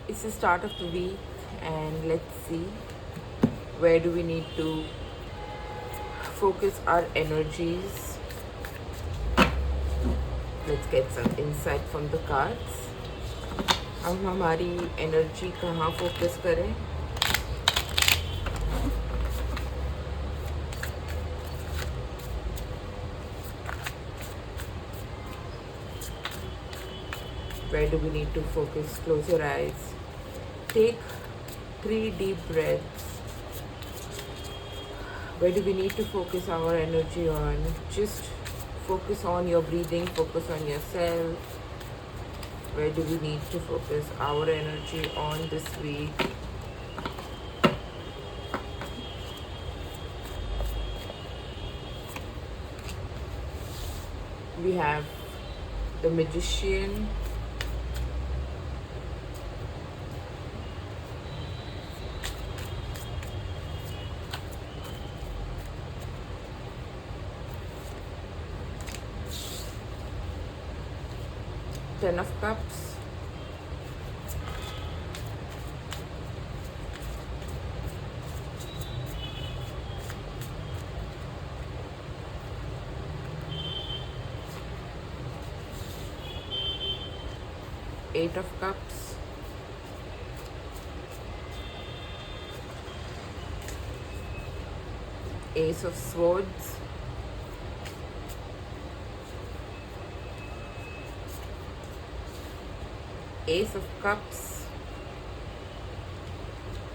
It's the start of the week, and let's see where do we need to focus our energies. Let's get some insight from the cards. हम हमारी energy कहाँ focus करें. Where do we need to focus? Close your eyes. Take 3 deep breaths. Where do we need to focus our energy on? Just focus on your breathing, focus on yourself. Where do we need to focus our energy on this week? We have the Magician, Ten of Cups, Eight of Cups, Ace of Swords, Ace of Cups,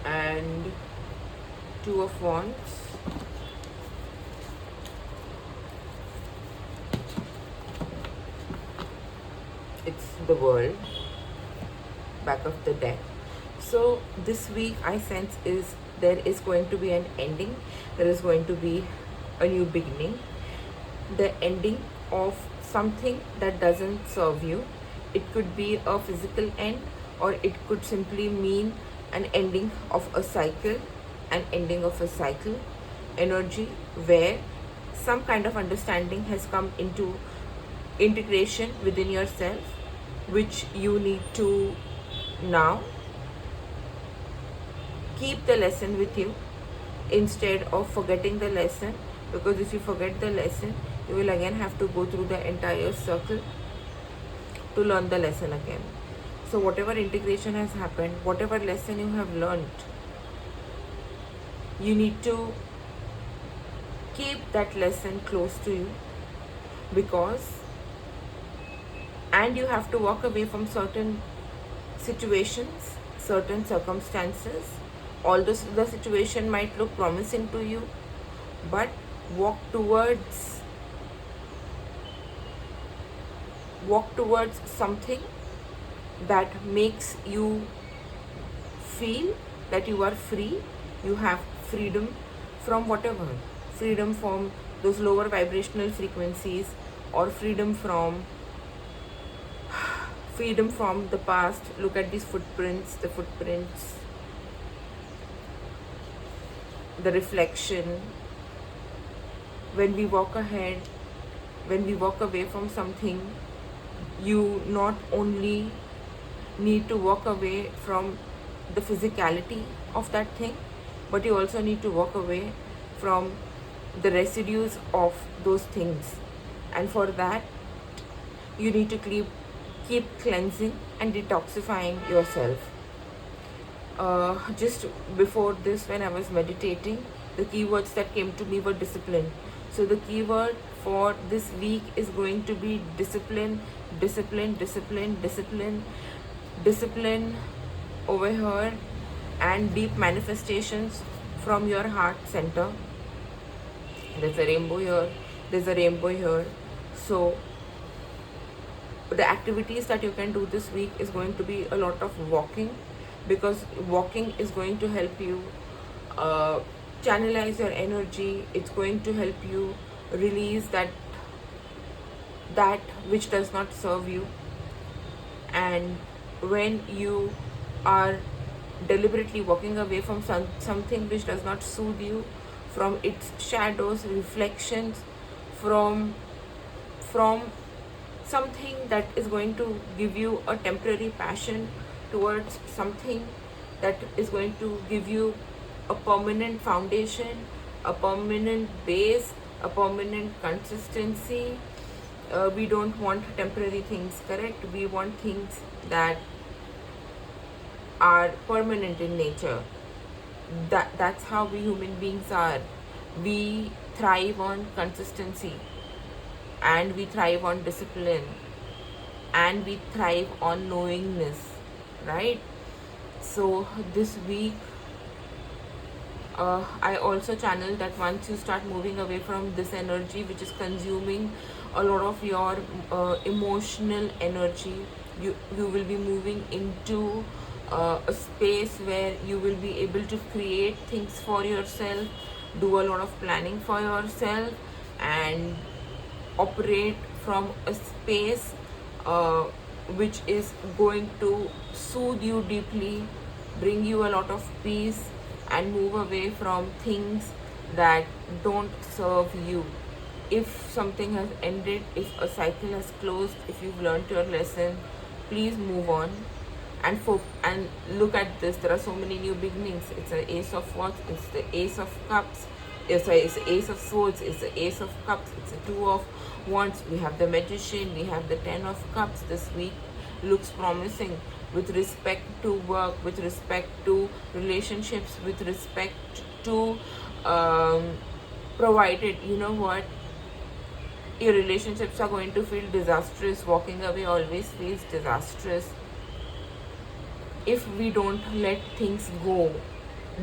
and Two of Wands. It's the World, back of the deck. So this week I sense is there is going to be an ending. There is going to be a new beginning. The ending of something that doesn't serve you. It could be a physical end, or it could simply mean an ending of a cycle, an ending of a cycle energy where some kind of understanding has come into integration within yourself, which you need to now keep the lesson with you instead of forgetting the lesson, because if you forget the lesson, you will again have to go through the entire circle to learn the lesson again. So whatever integration has happened, whatever lesson you have learned, you need to keep that lesson close to you, because and you have to walk away from certain situations, certain circumstances. Although the situation might look promising to you, but walk towards something that makes you feel that you are free. You have freedom from whatever, freedom from those lower vibrational frequencies, or freedom from the past. Look at these footprints, the reflection. When we walk ahead, when we walk away from something, you not only need to walk away from the physicality of that thing, but you also need to walk away from the residues of those things. And for that, you need to keep cleansing and detoxifying yourself. Just before this, when I was meditating, the keywords that came to me were discipline. So the keyword for this week is going to be discipline, discipline, discipline, discipline, discipline over here, and deep manifestations from your heart center. There's a rainbow here, there's a rainbow here. So the activities that you can do this week is going to be a lot of walking, because walking is going to help you channelize your energy. It's going to help you release that which does not serve you. And when you are deliberately walking away from something which does not soothe you, from its shadows, reflections, from something that is going to give you a temporary passion, towards something that is going to give you a permanent foundation, a permanent base, a permanent consistency. We don't want temporary things, correct? We want things that are permanent in nature. That's how we human beings are. We thrive on consistency, and we thrive on discipline, and we thrive on knowingness, right? So this week, I also channel that once you start moving away from this energy which is consuming a lot of your emotional energy, you will be moving into a space where you will be able to create things for yourself, do a lot of planning for yourself, and operate from a space which is going to soothe you deeply, bring you a lot of peace, and move away from things that don't serve you. If something has ended, if a cycle has closed, if you've learned your lesson, please move on and look at this. There are so many new beginnings. It's an ace of wands, it's the ace of cups, it's the ace of swords, it's the ace of cups, it's the two of wands. We have the magician, we have the 10 of cups. This week looks promising with respect to work, with respect to relationships, with respect to provided, you know what, your relationships are going to feel disastrous. Walking away always feels disastrous if we don't let things go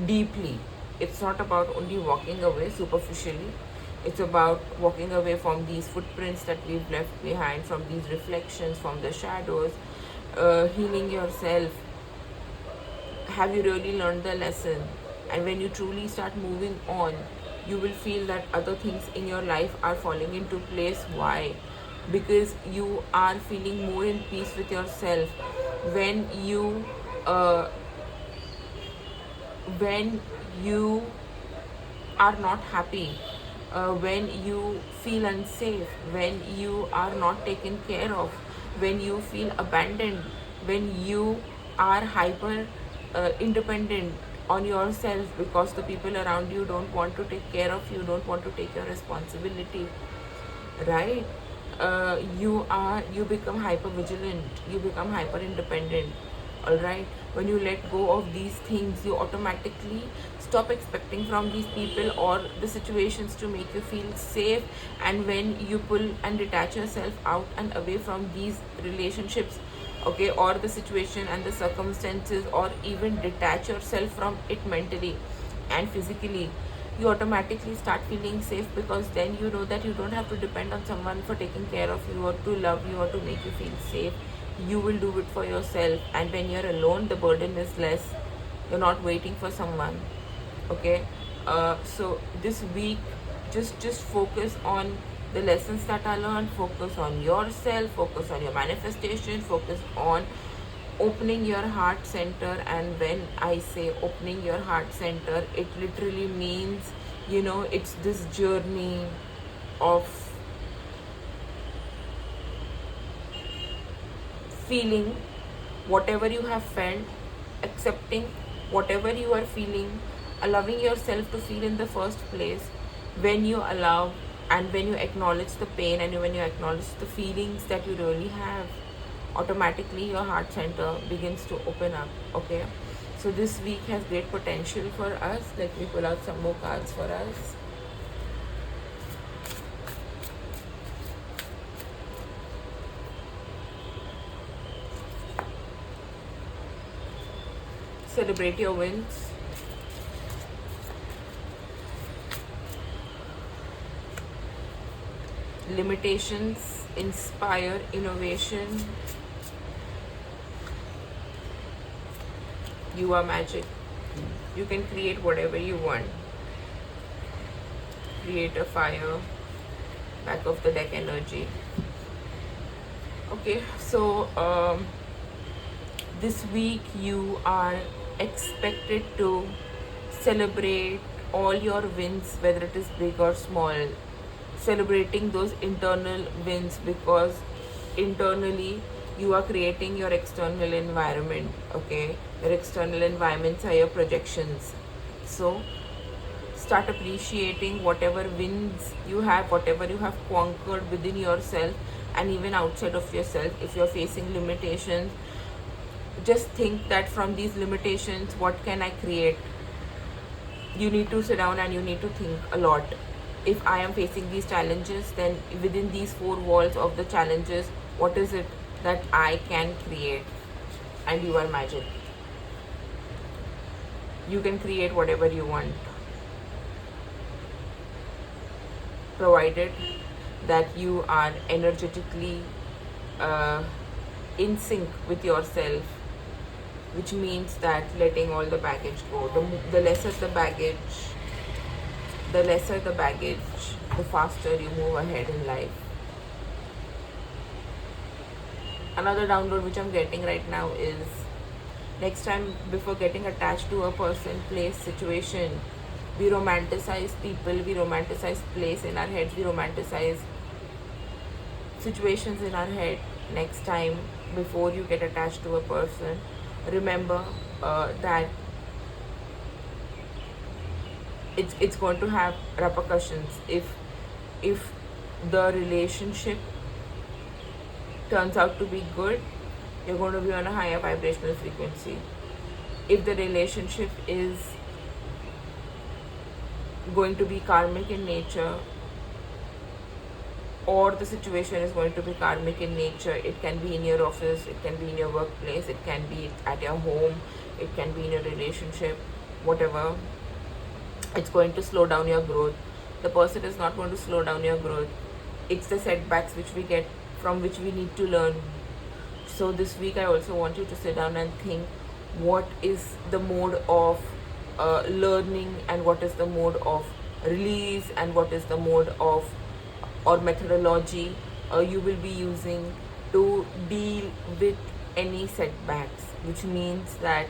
deeply. It's not about only walking away superficially. It's about walking away from these footprints that we've left behind, from these reflections, from the shadows, healing yourself. Have you really learned the lesson? And when you truly start moving on, you will feel that other things in your life are falling into place. Why? Because you are feeling more in peace with yourself. When you are not happy, when you feel unsafe, when you are not taken care of, when you feel abandoned, when you are hyper independent on yourself because the people around you don't want to take care of you, don't want to take your responsibility, right? You become hyper vigilant, you become hyper independent. All right, when you let go of these things, you automatically stop expecting from these people or the situations to make you feel safe. And when you pull and detach yourself out and away from these relationships, okay, or the situation and the circumstances, or even detach yourself from it mentally and physically, you automatically start feeling safe, because then you know that you don't have to depend on someone for taking care of you or to love you or to make you feel safe. You will do it for yourself, and when you're alone, the burden is less. You're not waiting for someone. Okay, so this week, just focus on the lessons that I learned. Focus on yourself, focus on your manifestation, focus on opening your heart center. And when I say opening your heart center, it literally means, you know, it's this journey of feeling whatever you have felt, accepting whatever you are feeling, allowing yourself to feel in the first place. When you allow and when you acknowledge the pain, and when you acknowledge the feelings that you really have, automatically your heart center begins to open up. Okay, so this week has great potential for us. Let me pull out some more cards for us. Celebrate your wins. Limitations inspire innovation. You are magic. You can create whatever you want. Create a fire. Back of the deck energy. Okay, so this week you are expected to celebrate all your wins, whether it is big or small. Celebrating those internal wins, because internally You are creating your external environment. Okay, your external environments are your projections. So start appreciating whatever wins you have, whatever you have conquered within yourself and even outside of yourself. If you're facing limitations, just think that from these limitations, what can I create? You need to sit down and you need to think a lot. If I am facing these challenges, then within these four walls of the challenges, what is it that I can create? And you are magic. You can create whatever you want, provided that you are energetically in sync with yourself, which means that letting all the baggage go. The lesser the baggage, the faster you move ahead in life. Another download which I'm getting right now is, next time before getting attached to a person, place, situation, we romanticize people, we romanticize place in our heads, we romanticize situations in our head. Next time before you get attached to a person, remember that it's going to have repercussions. If the relationship turns out to be good, you're going to be on a higher vibrational frequency. If the relationship is going to be karmic in nature, or the situation is going to be karmic in nature, it can be in your office, it can be in your workplace, it can be at your home, it can be in a relationship, whatever, it's going to slow down your growth. The person is not going to slow down your growth. It's the setbacks which we get, from which we need to learn. So this week I also want you to sit down and think, what is the mode of learning, and what is the mode of release, and what is the mode of or methodology you will be using to deal with any setbacks. Which means that,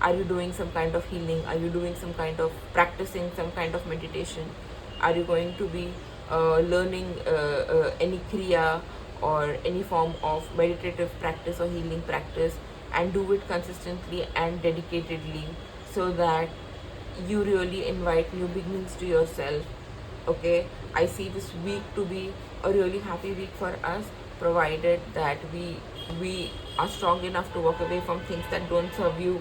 are you doing some kind of healing? Are you doing some kind of practicing some kind of meditation? Are you going to be learning any kriya or any form of meditative practice or healing practice, and do it consistently and dedicatedly, so that you really invite new beginnings to yourself. Okay, I see this week to be a really happy week for us, provided that we are strong enough to walk away from things that don't serve you,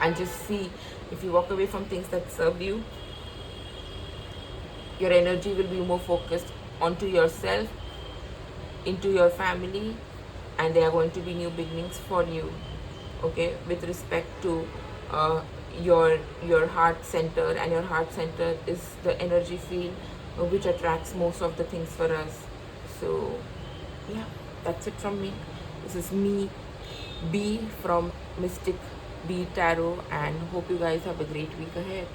and just see, if you walk away from things that serve you, your energy will be more focused onto yourself, into your family, and there are going to be new beginnings for you. Okay, with respect to your heart center, and your heart center is the energy field which attracts most of the things for us. So yeah, that's it from me. This is me, B, from Mystic B Tarot, and hope you guys have a great week ahead.